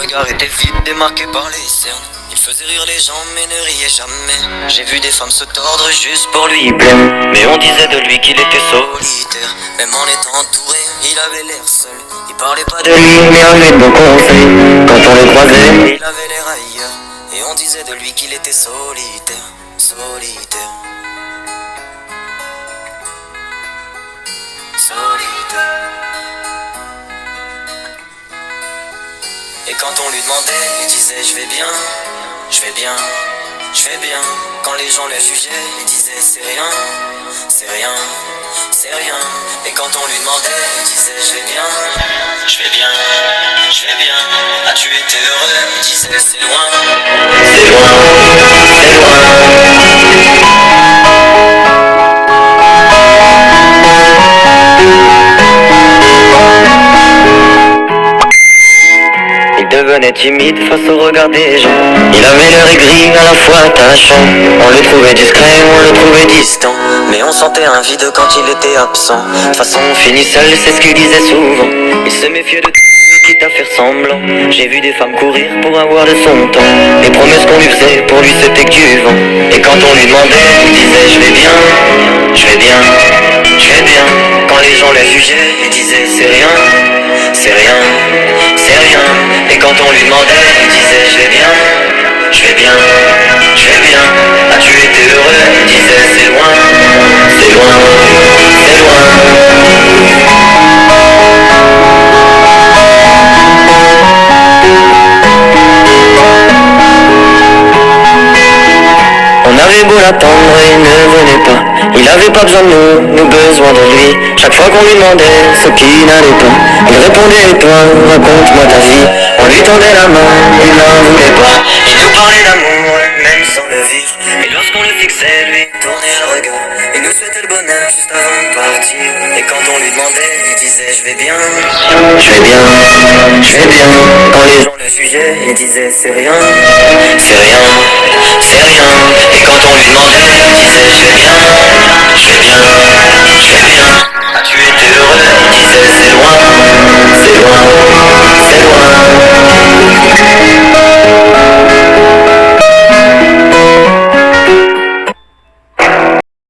regard était vide, démarqué par les cernes. Il faisait rire les gens mais ne riait jamais. J'ai vu des femmes se tordre juste pour lui plaire, mais on disait de lui qu'il était solitaire. Même en étant entouré, il avait l'air seul. Il parlait pas de lui mais avait de bons conseils. Quand on le croisait, il avait l'air ailleurs. Et on disait de lui qu'il était solitaire, solitaire, solitaire. Et quand on lui demandait, il disait je vais bien, je vais bien, je vais bien. Quand les gens le jugeaient, il disait c'est rien, c'est rien, c'est rien. Et quand on lui demandait, il disait je vais bien, je vais bien, je vais bien. As-tu été heureux? Il disait c'est loin, c'est loin, c'est loin. Il devenait timide face au regard des gens. Il avait l'air aigri, à la fois attachant. On le trouvait discret, on le trouvait distant. Mais on sentait un vide quand il était absent. De toute façon on finit seul, c'est ce qu'il disait souvent. Il se méfiait de tout, quitte à faire semblant. J'ai vu des femmes courir pour avoir de son temps. Les promesses qu'on lui faisait, pour lui c'était que du vent. Et quand on lui demandait, il disait je vais bien, je vais bien, je vais bien. Quand les gens le jugeaient, il disait c'est rien, c'est rien, c'est rien. Et quand on lui demandait, il disait je vais bien, je vais bien, je vais bien. As-tu été heureux? Il disait c'est loin, c'est loin, c'est loin. On avait beau l'attendre, il ne venait pas. Il avait pas besoin de nous besoin de lui. Chaque fois qu'on lui demandait ce qui n'allait pas, il répondait et toi, raconte-moi ta vie. On lui tendait la main, il n'en voulait pas. Il nous parlait d'amour, même sans le vivre. Et lorsqu'on le fixait, lui tournait le regard. Il nous souhaitait le bonheur juste avant de partir. Et quand on lui demandait, il disait je vais bien, je vais bien, je vais bien. Quand les gens le jugeaient, il disait c'est rien, c'est rien.